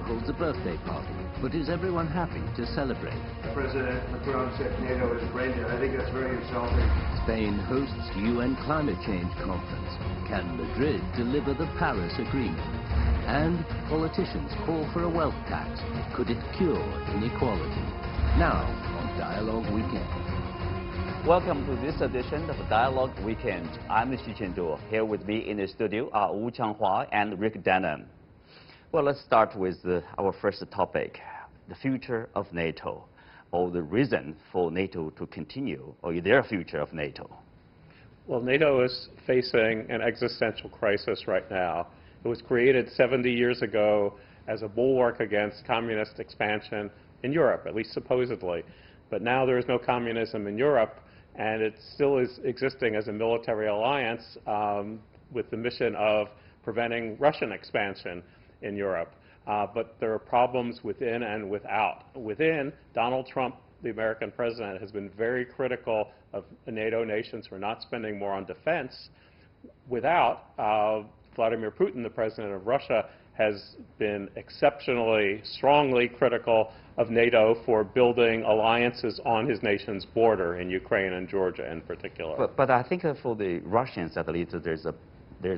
holds a birthday party, but is everyone happy to celebrate? President Macron said NATO is brain dead. I think that's very insulting. Spain hosts UN climate change conference. Can Madrid deliver the Paris Agreement? And politicians call for a wealth tax. Could it cure inequality? Now on Dialogue Weekend. Welcome to this edition of Dialogue Weekend. I'm Xu Qinduo. Here with me in the studio are Wu Changhua and Rick Denham. Well, let's start with our first topic, the future of NATO, or the reason for NATO to continue, or their future of NATO. Well, NATO is facing an existential crisis right now. It was created 70 years ago as a bulwark against communist expansion in Europe, at least supposedly. But now there is no communism in Europe, and it still is existing as a military alliance with the mission of preventing Russian expansion in Europe. But there are problems within and without. Within, Donald Trump, the American president, has been very critical of NATO nations who are not spending more on defense. Without, Vladimir Putin, the president of Russia, has been exceptionally strongly critical of NATO for building alliances on his nation's border in Ukraine and Georgia in particular. But I think for the Russians, at least, there's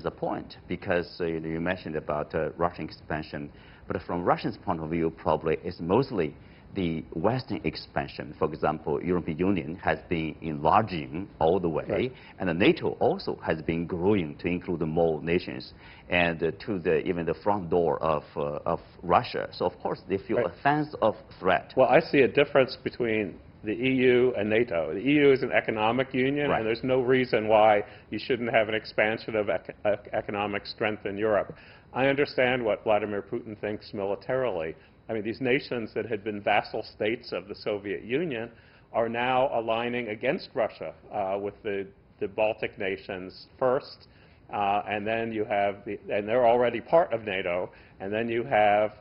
a point, because you mentioned about Russian expansion, but from Russians' point of view, probably it's mostly the Western expansion. For example, European Union has been enlarging all the way, right. And the NATO also has been growing to include more nations, and to even the front door of Russia. So of course they feel right. a sense of threat. Well, I see a difference between the EU and NATO. The EU is an economic union, right. And there's no reason why you shouldn't have an expansion of economic strength in Europe. I understand what Vladimir Putin thinks militarily. I mean, these nations that had been vassal states of the Soviet Union are now aligning against Russia with the Baltic nations first, and then you have, and they're already part of NATO, and then you have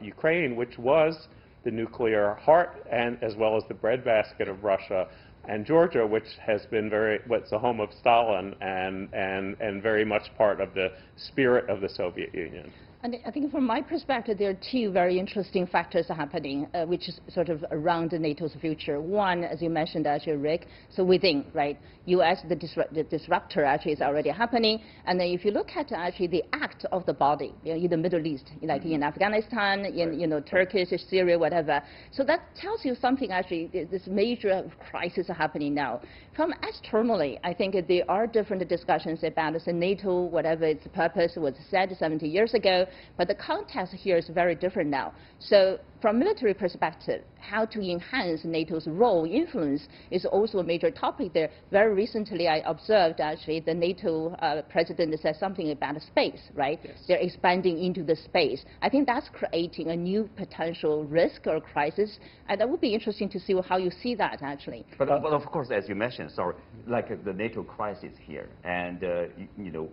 Ukraine, which was the nuclear heart and as well as the breadbasket of Russia, and Georgia, which has been what's the home of Stalin and very much part of the spirit of the Soviet Union. And I think from my perspective, there are two very interesting factors happening, which is sort of around NATO's future. One, as you mentioned, actually, Rick, so within, right, U.S., the disruptor actually is already happening. And then if you look at actually the act of the body, in the Middle East, like in Afghanistan, in Turkey, Syria, whatever. So that tells you something, actually, this major crisis happening now. From externally, I think there are different discussions about NATO, whatever its purpose was said 70 years ago. But the context here is very different now. So from military perspective, how to enhance NATO's role, influence, is also a major topic there. Very recently, I observed, actually, the NATO president said something about space, right? Yes. They're expanding into the space. I think that's creating a new potential risk or crisis. And that would be interesting to see how you see that, actually. But of course, as you mentioned, sorry, like the NATO crisis here, and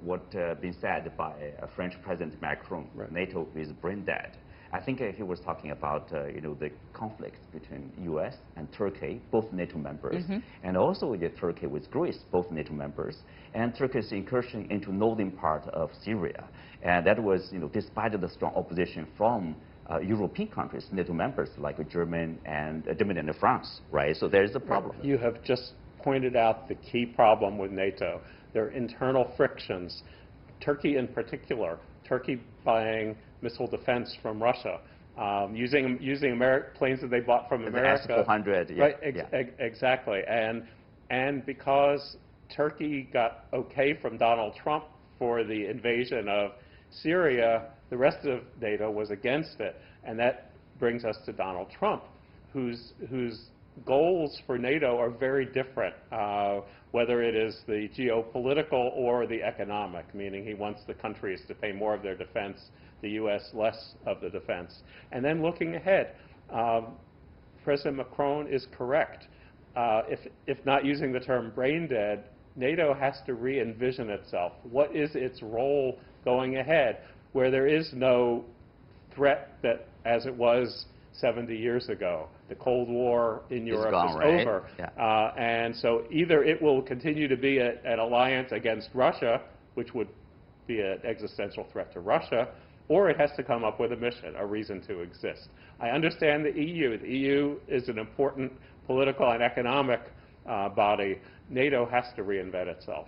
what been said by French President Macron, right. NATO is brain dead. I think he was talking about the conflict between U.S. and Turkey, both NATO members, and also Turkey with Greece, both NATO members, and Turkey's incursion into northern part of Syria, and that was despite the strong opposition from European countries, NATO members like Germany and France, right? So there is a problem. You have just pointed out the key problem with NATO. There are internal frictions. Turkey in particular, Turkey buying missile defense from Russia, using planes that they bought from America. The S-400, yeah. Right, yeah. Exactly. And because Turkey got okay from Donald Trump for the invasion of Syria, the rest of NATO was against it. And that brings us to Donald Trump, whose goals for NATO are very different, whether it is the geopolitical or the economic, meaning he wants the countries to pay more of their defense, the U.S. less of the defense. And then looking ahead, President Macron is correct. If not using the term brain dead, NATO has to re-envision itself. What is its role going ahead, where there is no threat that, as it was 70 years ago. The Cold War in Europe is right? over. Yeah. And so either it will continue to be an alliance against Russia, which would be an existential threat to Russia, or it has to come up with a mission, a reason to exist. I understand the EU. The EU is an important political and economic body. NATO has to reinvent itself.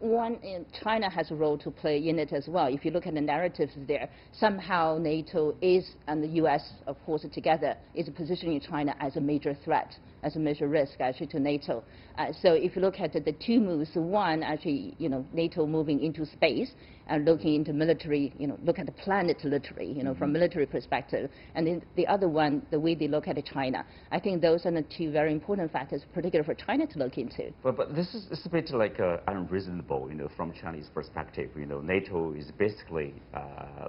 One, China has a role to play in it as well. If you look at the narratives there, somehow NATO is, and the U.S., of course, together, is positioning China as a major threat, as a major risk, actually, to NATO. So if you look at the two moves, one, actually, NATO moving into space and looking into military, look at the planet literally, from military perspective. And then the other one, the way they look at China. I think those are the two very important factors, particularly for China to look into. But this is a bit like unreasonable, from Chinese perspective. NATO is basically,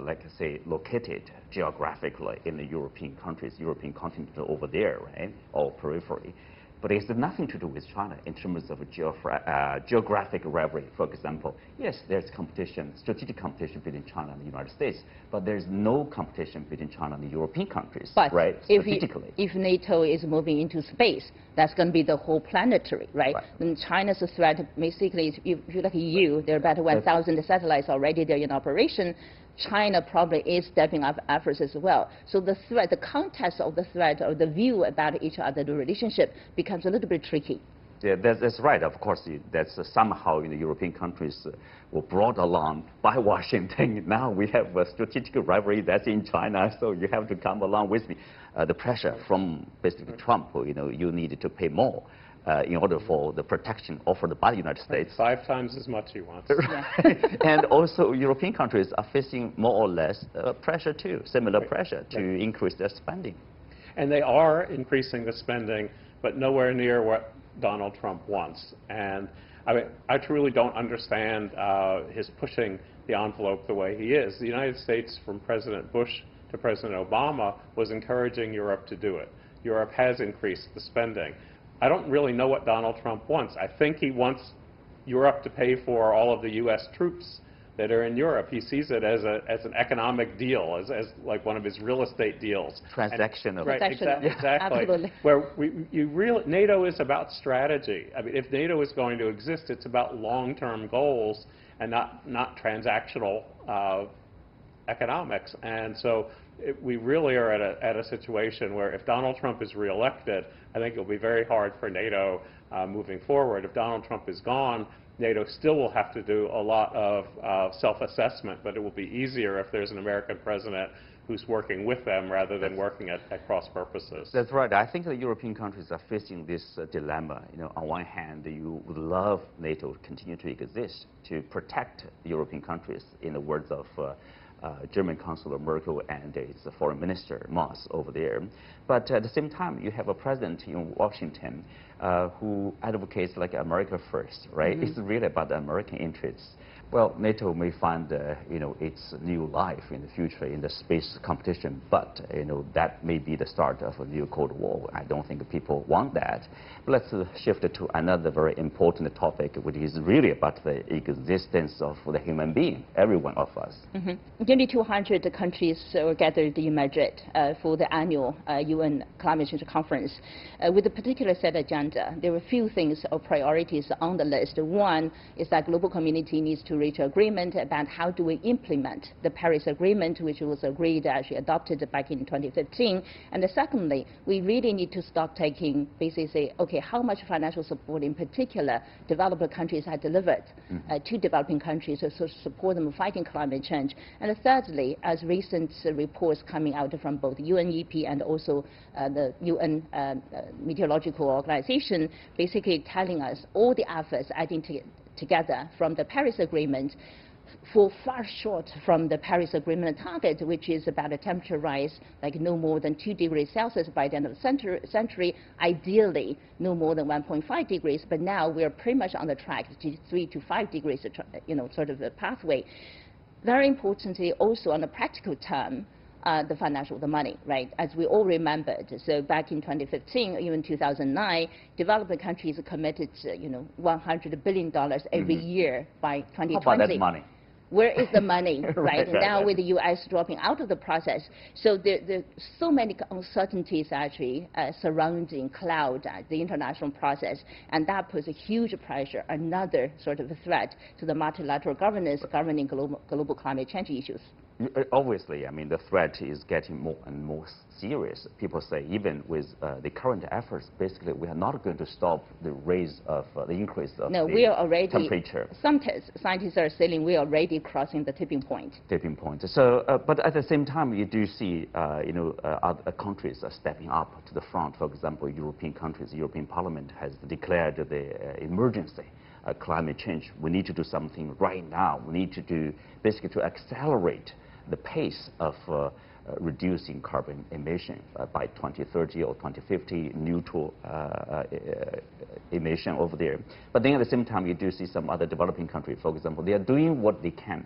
like I say, located geographically in the European countries, European continent over there, right, or periphery. But it has nothing to do with China in terms of geographic rivalry, for example. Yes, there's competition, strategic competition between China and the United States, but there's no competition between China and the European countries, but right, strategically. If NATO is moving into space, that's going to be the whole planetary, right? And China's threat, basically, if you look at EU, there are about 1,000 satellites already there in operation. China probably is stepping up efforts as well. So the threat, the context of the threat, or the view about each other, the relationship, becomes a little bit tricky. Yeah, that's right. Of course, that's somehow in the European countries were brought along by Washington. Now we have a strategic rivalry that's in China, so you have to come along with me. The pressure from basically Trump, you need to pay more in order for the protection offered by the United States. 5 times as much he wants. And also European countries are facing more or less pressure too, similar pressure to increase their spending. And they are increasing the spending, but nowhere near what Donald Trump wants. And I truly don't understand his pushing the envelope the way he is. The United States, from President Bush to President Obama, was encouraging Europe to do it. Europe has increased the spending. I don't really know what Donald Trump wants. I think he wants Europe to pay for all of the U.S. troops that are in Europe. He sees it as an economic deal, as like one of his real estate deals. Transactional. Right, exactly. Absolutely. Where NATO is about strategy. I mean, if NATO is going to exist, it's about long-term goals and not transactional economics. And so we really are at a situation where if Donald Trump is reelected, I think it'll be very hard for NATO moving forward. If Donald Trump is gone, NATO still will have to do a lot of self-assessment, but it will be easier if there's an American president who's working with them rather than working at cross purposes. That's right. I think the European countries are facing this dilemma. On one hand, you would love NATO to continue to exist, to protect the European countries, in the words of German Chancellor Merkel and its foreign minister Maas over there. But at the same time, you have a president in Washington who advocates like America first, right? It's really about the American interests. Well, NATO may find, its new life in the future in the space competition, but, that may be the start of a new Cold War. I don't think people want that. But let's shift to another very important topic, which is really about the existence of the human being, every one of us. Nearly 200 countries were gathered in Madrid for the annual UN Climate Change Conference. With a particular set agenda, there were a few things or priorities on the list. One is that global community needs to reach agreement about how do we implement the Paris Agreement, which was agreed, actually adopted back in 2015. And secondly, we really need to start taking, basically say, okay, how much financial support in particular developed countries have delivered to developing countries to support them fighting climate change. And thirdly, as recent reports coming out from both UNEP and also the UN Meteorological Organization, basically telling us all the efforts adding together from the Paris Agreement fall far short from the Paris Agreement target, which is about a temperature rise like no more than 2 degrees Celsius by the end of the century, ideally no more than 1.5 degrees, but now we're pretty much on the track to 3 to 5 degrees, sort of a pathway. Very importantly, also on a practical term, the money, right? As we all remembered, so back in 2015, even 2009, developing countries committed, $100 billion every year by 2020. How about that money? Where is the money, right? Now with the U.S. dropping out of the process. So there's so many uncertainties actually surrounding the international process, and that puts a huge pressure, another sort of a threat to the multilateral governance governing global climate change issues. Obviously, I mean, the threat is getting more and more serious. People say even with the current efforts, basically, we are not going to stop the rise of the increase of no, the we are already, temperature. Some scientists are saying we are already crossing the tipping point. Tipping point. So, but at the same time, you do see, other countries are stepping up to the front. For example, European countries, the European Parliament has declared the emergency. Climate change. We need to do something right now. We need to do basically to accelerate the pace of reducing carbon emission by 2030 or 2050, neutral emission over there. But then at the same time, you do see some other developing countries, for example, they are doing what they can,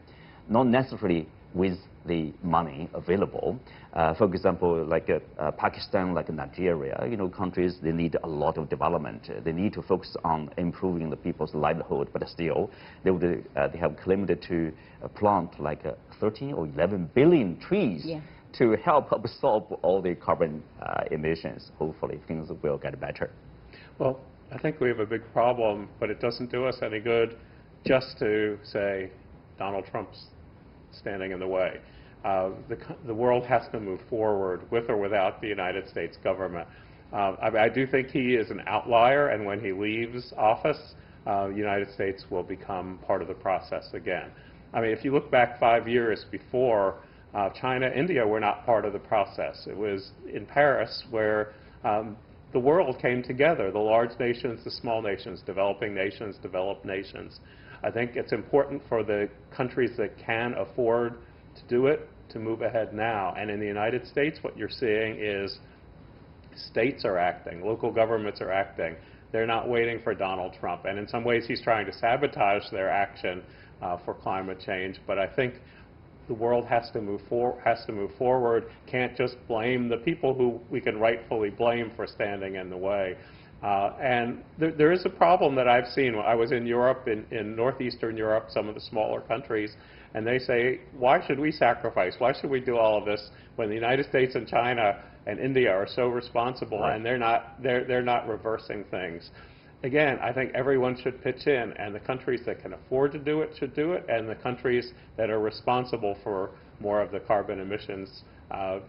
not necessarily with the money available. For example, like Pakistan, like Nigeria, countries, they need a lot of development. They need to focus on improving the people's livelihood, but still, they have claimed to plant like 13 or 11 billion trees to help absorb all the carbon emissions. Hopefully, things will get better. Well, I think we have a big problem, but it doesn't do us any good just to say Donald Trump's standing in the way. The world has to move forward with or without the United States government. I do think he is an outlier, and when he leaves office, the United States will become part of the process again. I mean, if you look back 5 years before, China, India were not part of the process. It was in Paris where the world came together, the large nations, the small nations, developing nations, developed nations. I think it's important for the countries that can afford to do it to move ahead now. And in the United States, what you're seeing is states are acting, local governments are acting. They're not waiting for Donald Trump. And in some ways, he's trying to sabotage their action for climate change. But I think the world has to move forward, can't just blame the people who we can rightfully blame for standing in the way. And there is a problem that I've seen. I was in Europe, in northeastern Europe, some of the smaller countries, and they say, why should we sacrifice? Why should we do all of this when the United States and China and India are so responsible, and they're not reversing things? Again, I think everyone should pitch in, and the countries that can afford to do it should do it, and the countries that are responsible for more of the carbon emissions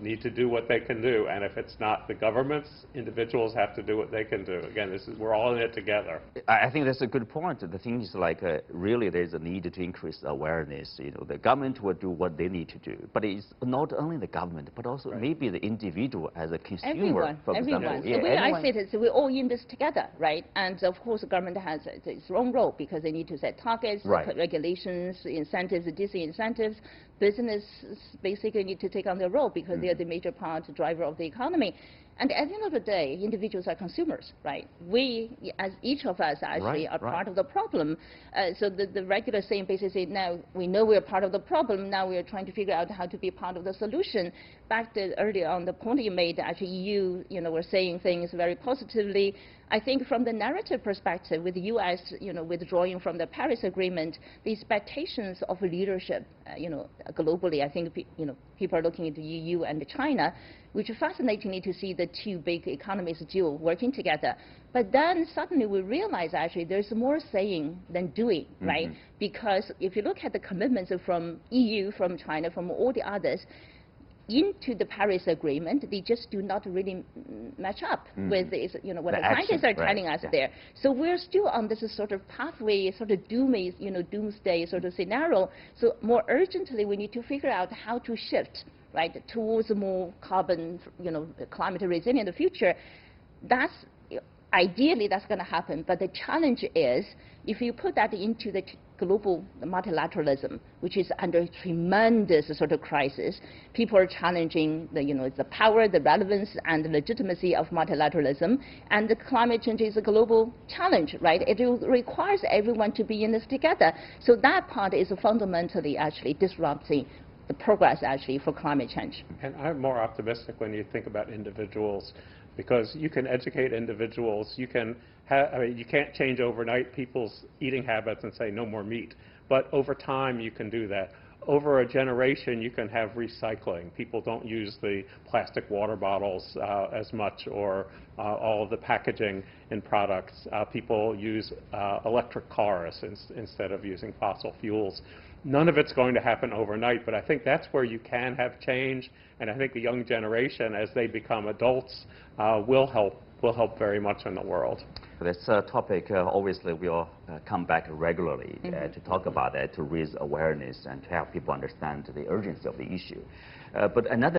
need to do what they can do. And if it's not the governments, individuals have to do what they can do. Again, we're all in it together. I think that's a good point. The thing is, like, really there's a need to increase awareness. The government will do what they need to do. But it's not only the government, but also maybe the individual as a consumer, for example. Everyone. The way I see it is we're all in this together, right? And of course, the government has its own role because they need to set targets, regulations, incentives, disincentives. Businesses basically need to take on their role because they are the major driver of the economy. And at the end of the day, individuals are consumers, right? We, as each of us, actually are part of the problem. So the regular saying basically, now we know we're part of the problem, now we're trying to figure out how to be part of the solution. Back to earlier on the point you made, actually EU, were saying things very positively. I think from the narrative perspective, with the U.S., withdrawing from the Paris Agreement, the expectations of leadership, globally, I think, people are looking at the EU and China, which is fascinating to see the two big economies dual working together. But then suddenly we realize actually there's more saying than doing, right? Because if you look at the commitments from EU, from China, from all the others, into the Paris Agreement, they just do not really match up with what the scientists are telling us there. So we're still on this sort of pathway, sort of doomsday sort of scenario. So more urgently, we need to figure out how to shift, right, towards a more carbon, climate resilient future. That's ideally that's going to happen. But the challenge is, if you put that into the global multilateralism, which is under tremendous sort of crisis, people are challenging the power, the relevance, and the legitimacy of multilateralism. And the climate change is a global challenge, right? It requires everyone to be in this together. So that part is fundamentally actually disrupting the progress actually for climate change. And I'm more optimistic when you think about individuals, because you can educate individuals. You can you can't change overnight people's eating habits and say no more meat, but over time you can do that. over a generation, you can have recycling. People don't use the plastic water bottles as much, or all of the packaging in products. People use electric cars instead of using fossil fuels. None of it's going to happen overnight, but I think that's where you can have change, and I think the young generation, as they become adults, will help very much in the world. This topic obviously will come back regularly to talk about it, to raise awareness and to help people understand the urgency of the issue. But another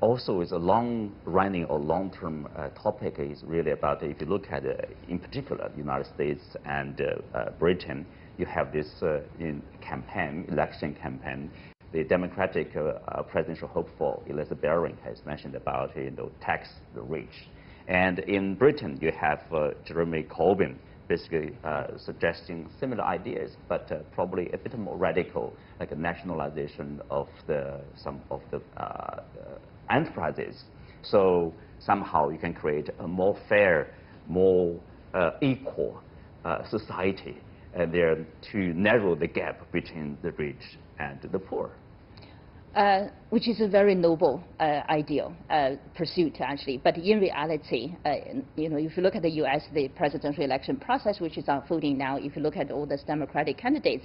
also is a long-running or long-term topic is really about, if you look at, in particular, the United States and Britain, you have this election campaign. The Democratic presidential hopeful Elizabeth Warren has mentioned about, tax the rich. And in Britain, you have Jeremy Corbyn basically suggesting similar ideas, but probably a bit more radical, like a nationalization of some of the enterprises. So somehow you can create a more fair, more equal society, and there to narrow the gap between the rich and the poor. Which is a very noble ideal pursuit, actually. But in reality, if you look at the U.S., the presidential election process, which is unfolding now, if you look at all those Democratic candidates,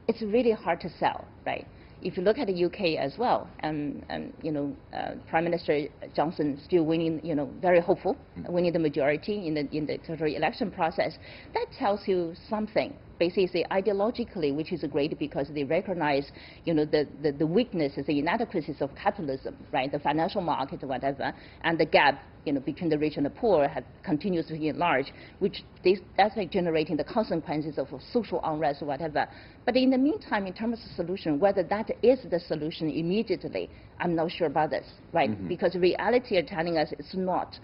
it's really hard to sell, right? If you look at the UK as well, Prime Minister Johnson still winning, very hopeful, winning the majority in the sort of election process. That tells you something. Basically, ideologically, which is great because they recognize, the weaknesses, the inadequacies of capitalism, right? The financial market, whatever, and the gap, between the rich and the poor continues to enlarge, that's like generating the consequences of social unrest or whatever. But in the meantime, in terms of solution, whether that is the solution immediately, I'm not sure about this, right? Because reality is telling us it's not.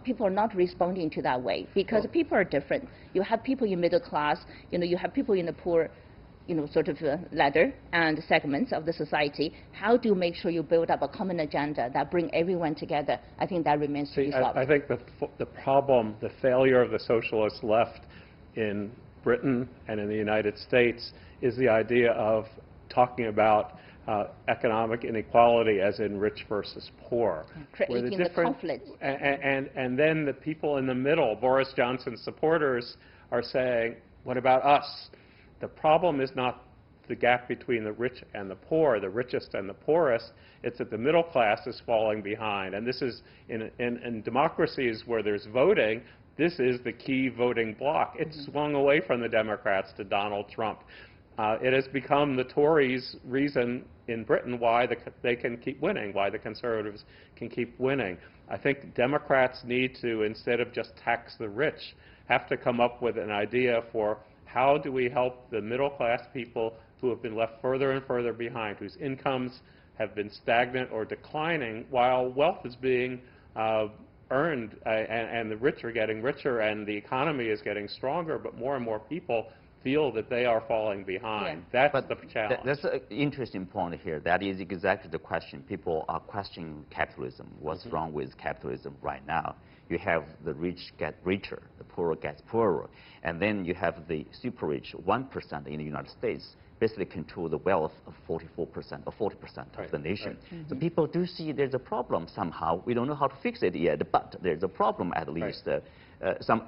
People are not responding to that way because people are different. You have people in middle class, you have people in the poor, sort of ladder and segments of the society. How do you make sure you build up a common agenda that bring everyone together? I think that remains to be solved. I think the problem, the failure of the socialist left in Britain and in the United States is the idea of talking about economic inequality as in rich versus poor. Creating the conflict. And then the people in the middle, Boris Johnson's supporters, are saying, what about us? The problem is not the gap between the rich and the poor, the richest and the poorest. It's that the middle class is falling behind. And this is, in democracies where there's voting, this is the key voting bloc. It's swung away from the Democrats to Donald Trump. It has become the Tories' reason in Britain why they can keep winning, why the Conservatives can keep winning. I think Democrats need to, instead of just tax the rich, have to come up with an idea for how do we help the middle-class people who have been left further and further behind, whose incomes have been stagnant or declining, while wealth is being earned and the rich are getting richer and the economy is getting stronger, but more and more people feel that they are falling behind. Yeah. That's the challenge. That's an interesting point here. That is exactly the question. People are questioning capitalism. What's wrong with capitalism right now? You have the rich get richer, the poor gets poorer, and then you have the super rich, 1% in the United States, basically control the wealth of 44% or 40% of the nation. Right. So people do see there's a problem somehow. We don't know how to fix it yet, but there's a problem at least. Right.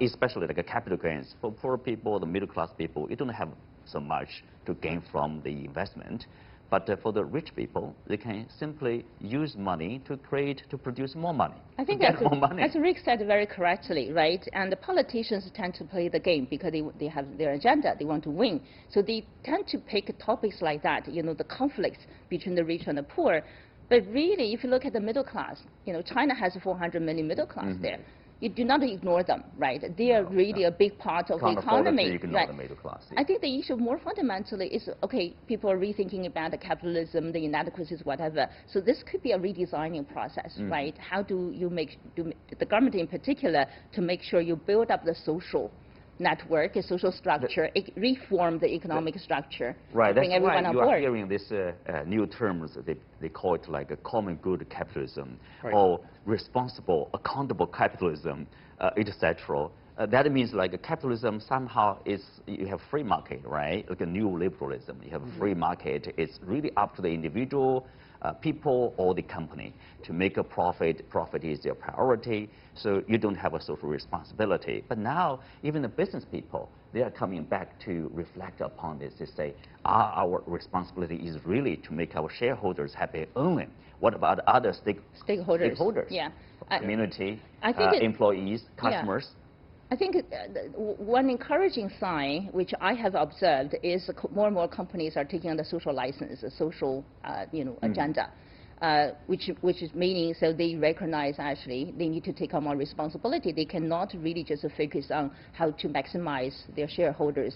Especially like capital gains. For poor people, the middle class people, you don't have so much to gain from the investment. But for the rich people, they can simply use money to produce more money. I think as Rick said very correctly, right? And the politicians tend to play the game because they have their agenda, they want to win. So they tend to pick topics like that, the conflicts between the rich and the poor. But really, if you look at the middle class, China has 400 million middle class there. You do not ignore them, right? They are really a big part of the economy. You ignore the middle class. Yeah. I think the issue more fundamentally is, okay, people are rethinking about the capitalism, the inadequacies, whatever. So this could be a redesigning process, right? How do you the government in particular, to make sure you build up the social network, a social structure, reform the economic structure, right? Bring everyone on board. You are hearing this new terms. They call it like a common good capitalism, right, or responsible, accountable capitalism, etc. that means like capitalism somehow is, you have free market, right? Like a new liberalism. You have a free market. It's really up to the individual, people, or the company to make a profit. Profit is their priority. So you don't have a social responsibility. But now, even the business people, they are coming back to reflect upon this. They say, our responsibility is really to make our shareholders happy only. What about other stakeholders? Yeah. Community, I think employees, customers? Yeah. I think one encouraging sign, which I have observed, is more and more companies are taking on the social license, the social, agenda. Which is meaning, so they recognize actually they need to take on more responsibility. They cannot really just focus on how to maximize their shareholders,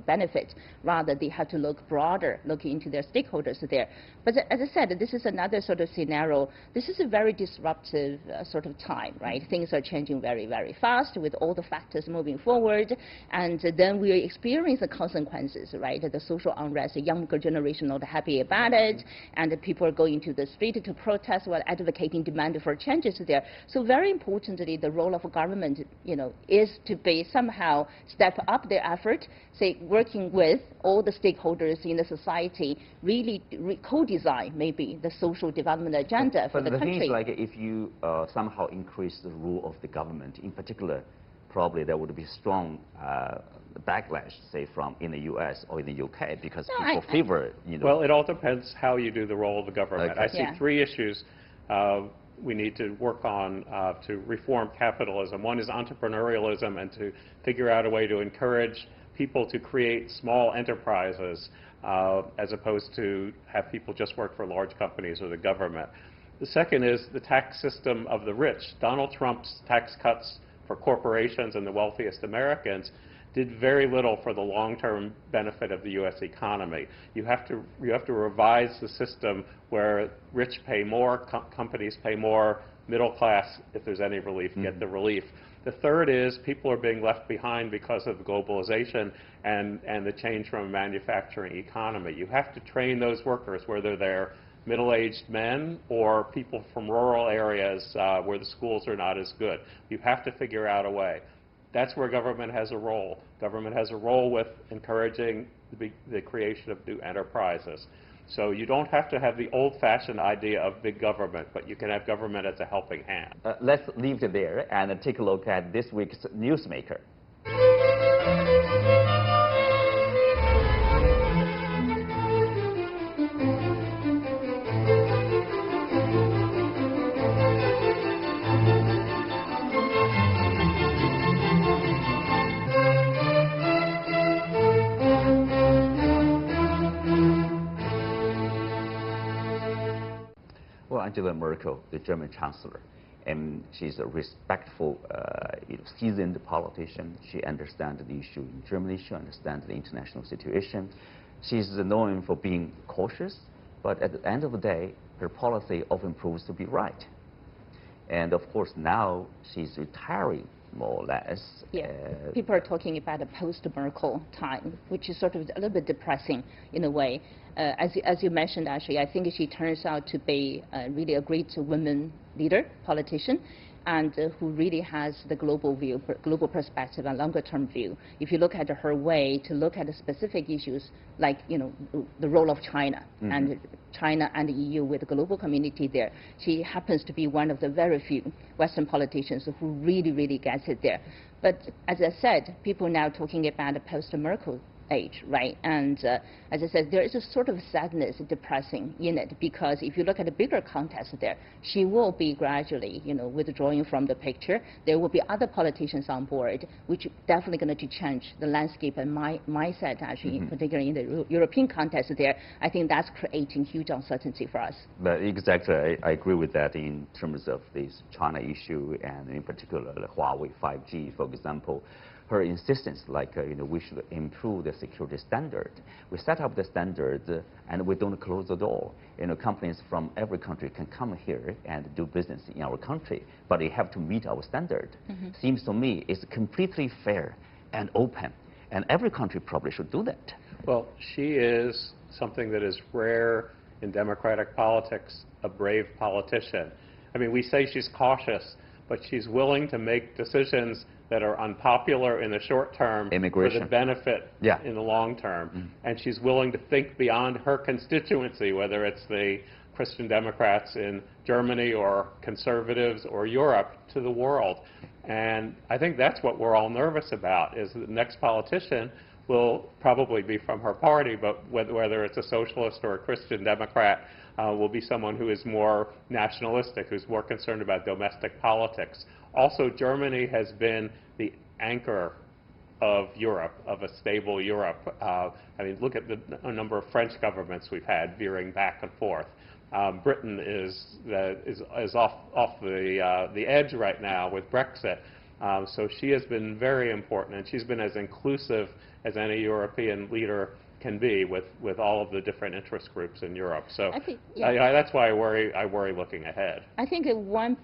benefit. Rather, they have to look broader, look into their stakeholders there. But as I said, this is another sort of scenario. This is a very disruptive sort of time, right? Things are changing very, very fast with all the factors moving forward, and then we experience the consequences, right? The social unrest, the younger generation not happy about it, and the people are going to the street to protest while advocating demand for changes there. So very importantly, the role of government, is to be somehow step up their effort, say working with all the stakeholders in the society, really co-design maybe the social development agenda for the country. But the thing is, like, if you somehow increase the role of the government, in particular, probably there would be strong backlash, say, from in the U.S. or in the U.K. because people favor, Well, it all depends how you do the role of the government. Okay. I see three issues we need to work on to reform capitalism. One is entrepreneurialism, and to figure out a way to encourage people to create small enterprises as opposed to have people just work for large companies or the government. The second is the tax system of the rich. Donald Trump's tax cuts for corporations and the wealthiest Americans did very little for the long-term benefit of the U.S. economy. You have to revise the system where rich pay more, companies pay more, middle class, if there's any relief, get the relief. The third is people are being left behind because of globalization and the change from a manufacturing economy. You have to train those workers, whether they're middle-aged men or people from rural areas where the schools are not as good. You have to figure out a way. That's where government has a role. Government has a role with encouraging the creation of new enterprises. So you don't have to have the old-fashioned idea of big government, but you can have government as a helping hand. Let's leave it there and take a look at this week's Newsmaker. Angela Merkel, the German Chancellor, and she's a respectful, seasoned politician. She understands the issue in Germany. She understands the international situation. She's known for being cautious, but at the end of the day, her policy often proves to be right. And of course, now she's retiring, more or less. Yeah, people are talking about a post-Merkel time, which is sort of a little bit depressing in a way. As you mentioned, actually, I think she turns out to be really a great woman leader, politician, and who really has the global view, global perspective and longer-term view. If you look at her way to look at the specific issues like, the role of China, and China and the EU with the global community there, she happens to be one of the very few Western politicians who really, really gets it there. But as I said, people now talking about a post-Merkel age, right? And as I said, there is a sort of sadness, depressing in it, because if you look at the bigger context there, she will be gradually, withdrawing from the picture. There will be other politicians on board, which definitely going to change the landscape and mindset, actually, particularly in the European context there. I think that's creating huge uncertainty for us. But exactly, I agree with that in terms of this China issue, and in particular, the Huawei 5G, for example. Her insistence, like, we should improve the security standard. We set up the standards, and we don't close the door. Companies from every country can come here and do business in our country, but they have to meet our standard. Seems to me it's completely fair and open, and every country probably should do that. Well, she is something that is rare in democratic politics, a brave politician. I mean, we say she's cautious, but she's willing to make decisions that are unpopular in the short term for the benefit in the long term. And she's willing to think beyond her constituency, whether it's the Christian Democrats in Germany or conservatives or Europe, to the world. And I think that's what we're all nervous about, is the next politician will probably be from her party, but whether it's a socialist or a Christian Democrat, will be someone who is more nationalistic, who's more concerned about domestic politics. Also, Germany has been the anchor of Europe, of a stable Europe. I mean, look at a number of French governments we've had veering back and forth. Britain is off the edge right now with Brexit. So she has been very important, and she's been as inclusive as any European leader can be with all of the different interest groups in Europe. So that's why I worry looking ahead. I think one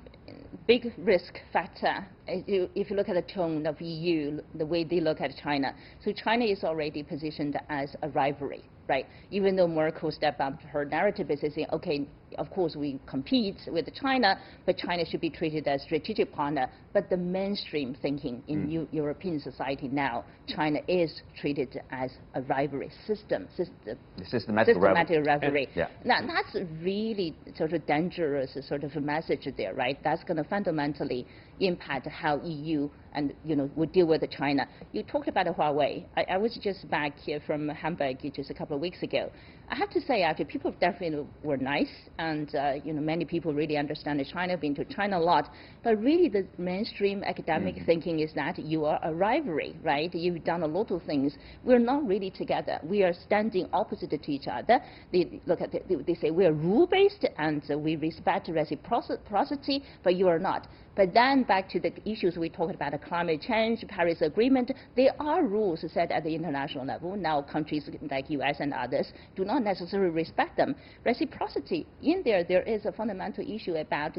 big risk factor, if you look at the tone of EU, the way they look at China. So China is already positioned as a rivalry, right? Even though Merkel stepped up her narrative is saying, okay, of course we compete with China, but China should be treated as a strategic partner. But the mainstream thinking in European society now, China is treated as a rivalry, systematic rivalry. Now that's really sort of dangerous sort of a message there, right? That's going to fundamentally impact how EU and would deal with China. You talked about Huawei. I was just back here from Hamburg just a couple of weeks ago. I have to say, actually, people definitely were nice, and many people really understand China, been to China a lot. But really, the mainstream academic thinking is that you are a rivalry, right? You've done a lot of things. We're not really together. We are standing opposite to each other. They say we are rule-based and we respect reciprocity, but you are not. But then back to the issues we talked about, climate change, Paris Agreement, there are rules set at the international level. Now countries like US and others do not necessarily respect them. Reciprocity, in there is a fundamental issue about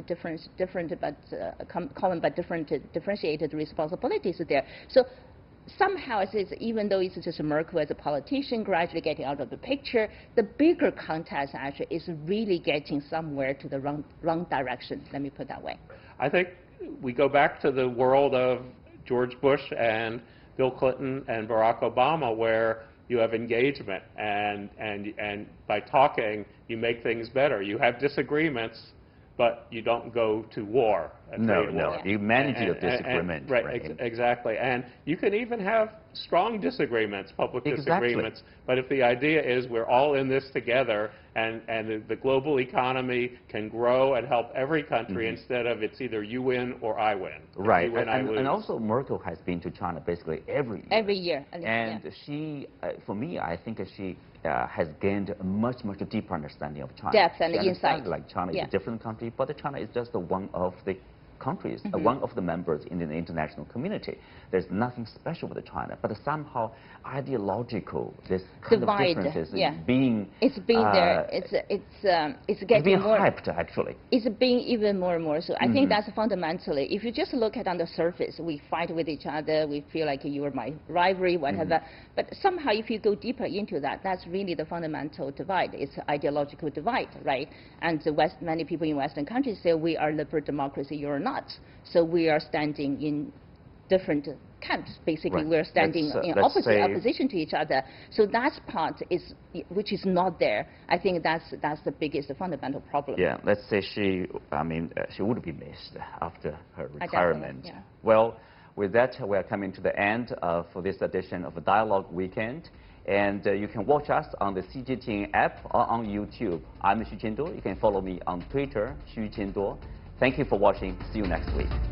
common but differentiated responsibilities there. So somehow, even though it's just Merkel as a politician gradually getting out of the picture, the bigger context actually is really getting somewhere to the wrong direction, let me put it that way. I think we go back to the world of George Bush and Bill Clinton and Barack Obama, where you have engagement, and by talking, you make things better. You have disagreements, but you don't go to war. No, you manage your disagreement. Right, exactly. And you can even have strong disagreements, public disagreements, but if the idea is we're all in this together, and the global economy can grow and help every country instead of it's either you win or I win. Right, you win, I lose. And also Merkel has been to China basically every year. Every year. And she, for me, I think she has gained a much deeper understanding of China. Depth and insight. Like China is a different country, but China is just one of the countries, one of the members in the international community. There's nothing special with China, but somehow ideological, this kind of differences being... It's being there. It's getting being more... hyped, actually. It's being even more and more so. I think that's fundamentally, if you just look at on the surface, we fight with each other, we feel like you are my rivalry, whatever. But somehow, if you go deeper into that, that's really the fundamental divide. It's ideological divide, right? And many people in Western countries say we are liberal democracy, you're not. So we are standing in different camps. Basically, we're standing in opposition to each other. So that part which is not there. I think that's the biggest fundamental problem. Yeah, let's say she would be missed after her retirement. Well, with that, we are coming to the end of this edition of Dialogue Weekend. And you can watch us on the CGTN app or on YouTube. I'm Xu Qinduo. You can follow me on Twitter, Xu Qinduo. Thank you for watching. See you next week.